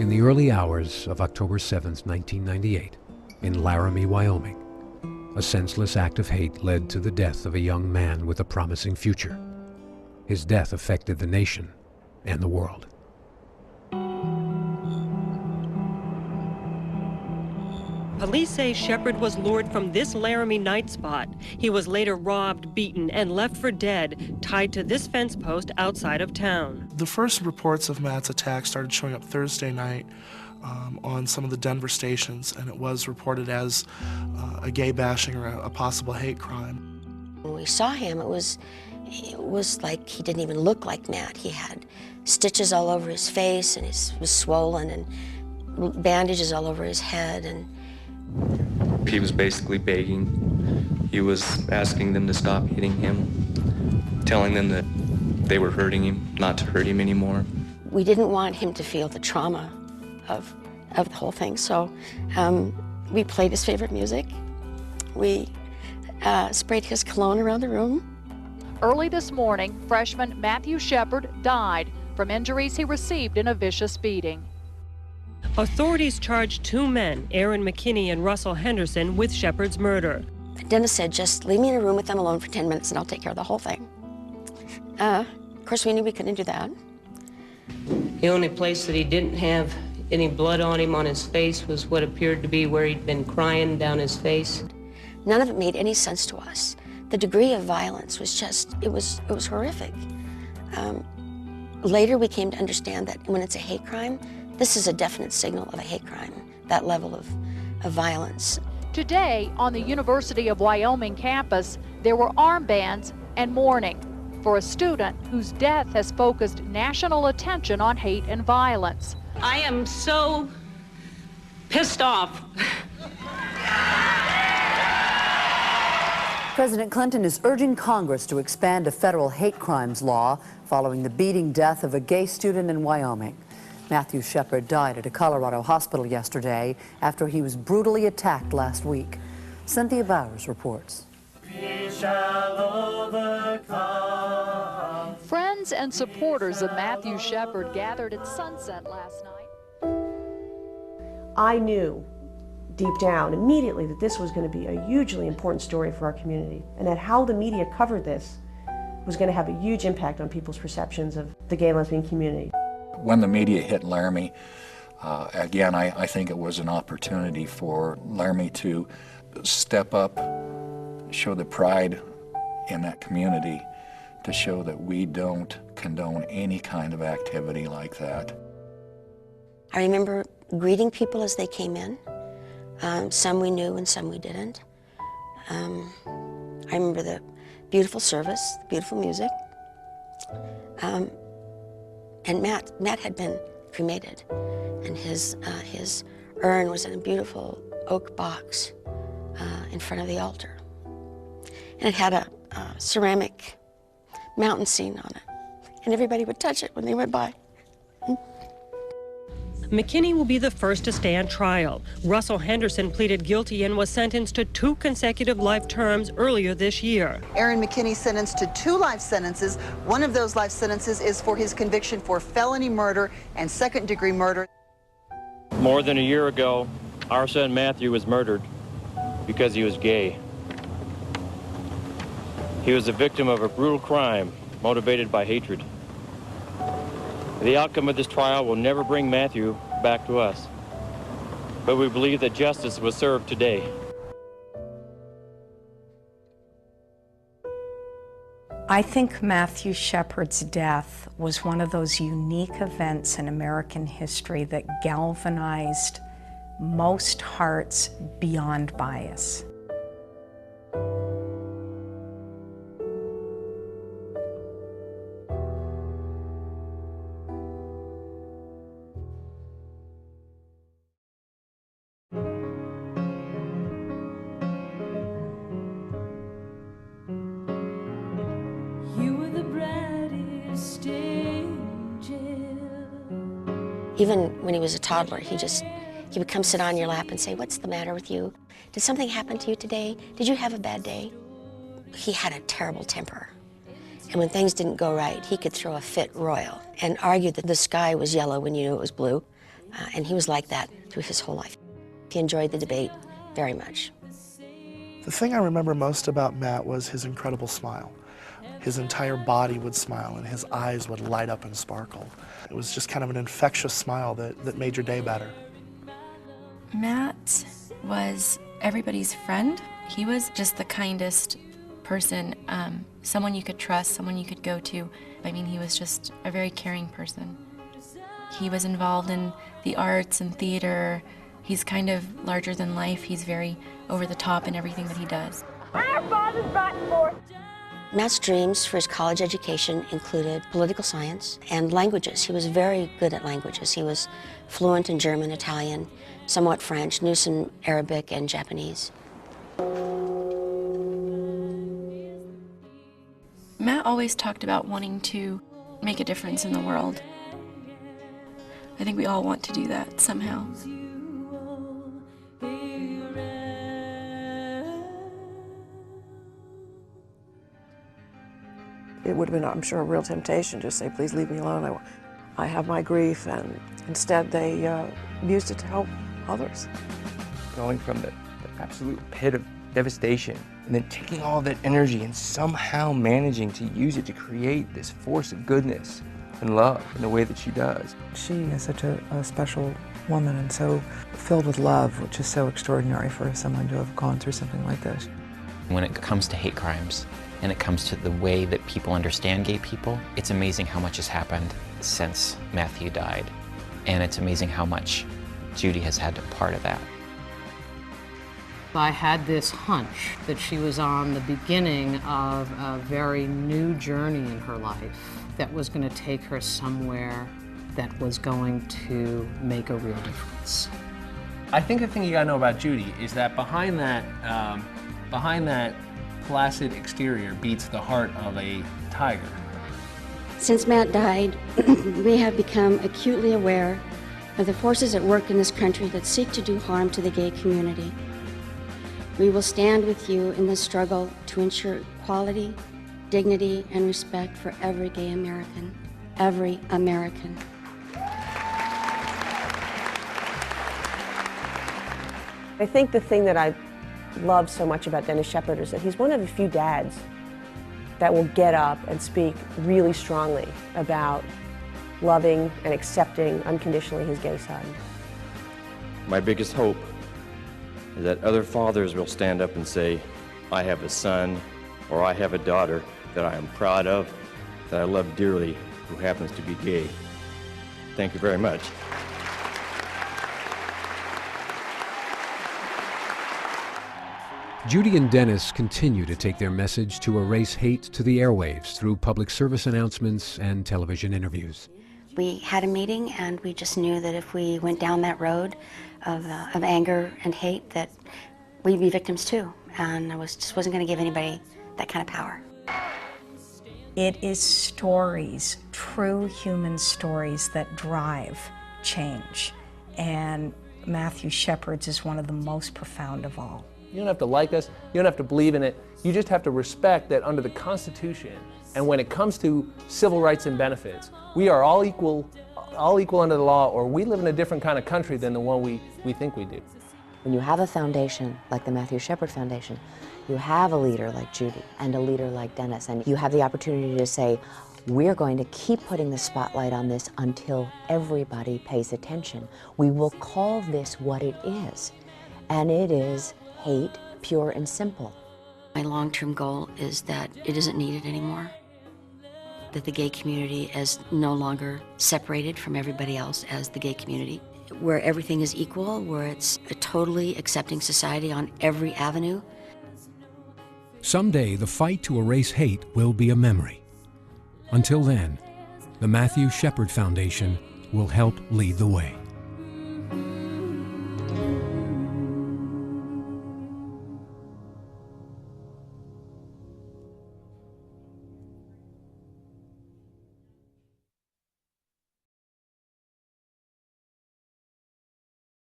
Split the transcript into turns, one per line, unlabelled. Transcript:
In the early hours of October 7, 1998, in Laramie, Wyoming, a senseless act of hate led to the death of a young man with a promising future. His death affected the nation and the world.
Police say Shepard was lured from this Laramie night spot. He was later robbed, beaten, and left for dead, tied to this fence post outside of town.
The first reports of Matt's attack started showing up Thursday night on some of the Denver stations, and it was reported as a gay bashing or a possible hate crime.
When we saw him, it was like he didn't even look like Matt. He had stitches all over his face, and he was swollen, and bandages all over his head. And
he was basically begging. He was asking them to stop hitting him, telling them that they were hurting him, not to hurt him anymore.
We didn't want him to feel the trauma of the whole thing, so we played his favorite music. We sprayed his cologne around the room.
Early this morning, freshman Matthew Shepard died from injuries he received in a vicious beating.
Authorities charged two men, Aaron McKinney and Russell Henderson, with Shepard's murder.
Dennis said, just leave me in a room with them alone for 10 minutes and I'll take care of the whole thing. Of course, we knew we couldn't do that.
The only place that he didn't have any blood on him on his face was what appeared to be where he'd been crying down his face.
None of it made any sense to us. The degree of violence was just, it was horrific. Later we came to understand that when it's a hate crime, this is a definite signal of a hate crime, that level of violence.
Today, on the University of Wyoming campus, there were armbands and mourning for a student whose death has focused national attention on hate and violence.
I am so pissed off.
President Clinton is urging Congress to expand a federal hate crimes law following the beating death of a gay student in Wyoming. Matthew Shepard died at a Colorado hospital yesterday after he was brutally attacked last week. Cynthia Bowers reports.
We shall overcome.
Friends and supporters of Matthew Shepard gathered at sunset last night.
I knew deep down immediately that this was going to be a hugely important story for our community, and that how the media covered this was going to have a huge impact on people's perceptions of the gay and lesbian community.
When the media hit Laramie, again, I think it was an opportunity for Laramie to step up, show the pride in that community, to show that we don't condone any kind of activity like that.
I remember greeting people as they came in. Some we knew and some we didn't. I remember the beautiful service, the beautiful music. And Matt had been cremated, and his urn was in a beautiful oak box in front of the altar. And it had a ceramic mountain scene on it, and everybody would touch it when they went by.
McKinney will be the first to stand trial. Russell Henderson pleaded guilty and was sentenced to 2 consecutive life terms earlier this year.
Aaron McKinney sentenced to 2 life sentences. One of those life sentences is for his conviction for felony murder and second-degree murder.
More than a year ago, our son Matthew was murdered because he was gay. He was the victim of a brutal crime motivated by hatred. The outcome of this trial will never bring Matthew back to us, but we believe that justice was served today.
I think Matthew Shepard's death was one of those unique events in American history that galvanized most hearts beyond bias.
Even when he was a toddler, he would come sit on your lap and say, "What's the matter with you? Did something happen to you today? Did you have a bad day?" He had a terrible temper. And when things didn't go right, he could throw a fit royal and argue that the sky was yellow when you knew it was blue, And he was like that through his whole life. He enjoyed the debate very much.
The thing I remember most about Matt was his incredible smile. His entire body would smile and his eyes would light up and sparkle. It was just kind of an infectious smile that made your day better.
Matt was everybody's friend. He was just the kindest person, someone you could trust, someone you could go to. I mean, he was just a very caring person. He was involved in the arts and theater. He's kind of larger than life. He's very over the top in everything that he does.
Our fathers brought forth. Matt's dreams for his college education included political science and languages. He was very good at languages. He was fluent in German, Italian, somewhat French, knew some Arabic and Japanese.
Matt always talked about wanting to make a difference in the world. I think we all want to do that somehow.
It would have been, I'm sure, a real temptation to say, please leave me alone. I have my grief, and instead they used it to help others.
Going from the absolute pit of devastation, and then taking all that energy and somehow managing to use it to create this force of goodness and love in the way that she does.
She is such a special woman and so filled with love, which is so extraordinary for someone to have gone through something like this.
When it comes to hate crimes, and it comes to the way that people understand gay people, it's amazing how much has happened since Matthew died. And it's amazing how much Judy has had a part of that.
I had this hunch that she was on the beginning of a very new journey in her life that was going to take her somewhere that was going to make a real difference.
I think the thing you gotta know about Judy is that behind that placid exterior beats the heart of a tiger.
Since Matt died, we have become acutely aware of the forces at work in this country that seek to do harm to the gay community. We will stand with you in this struggle to ensure equality, dignity, and respect for every gay American. Every American.
I think the thing that I love so much about Dennis Shepard is that he's one of the few dads that will get up and speak really strongly about loving and accepting unconditionally his gay son.
My biggest hope is that other fathers will stand up and say, I have a son or I have a daughter that I am proud of, that I love dearly, who happens to be gay. Thank you very much.
Judy and Dennis continue to take their message to erase hate to the airwaves through public service announcements and television interviews.
We had a meeting and we just knew that if we went down that road of anger and hate that we'd be victims too. And I just wasn't going to give anybody that kind of power.
It is stories, true human stories that drive change. And Matthew Shepard's is one of the most profound of all.
You don't have to like us, you don't have to believe in it, you just have to respect that under the Constitution, and when it comes to civil rights and benefits, we are all equal under the law, or we live in a different kind of country than the one we think we do.
When you have a foundation like the Matthew Shepard Foundation, you have a leader like Judy and a leader like Dennis, and you have the opportunity to say, we're going to keep putting the spotlight on this until everybody pays attention. We will call this what it is, and it is hate, pure and simple.
My long-term goal is that it isn't needed anymore, that the gay community is no longer separated from everybody else as the gay community, where everything is equal, where it's a totally accepting society on every avenue.
Someday, the fight to erase hate will be a memory. Until then, the Matthew Shepard Foundation will help lead the way.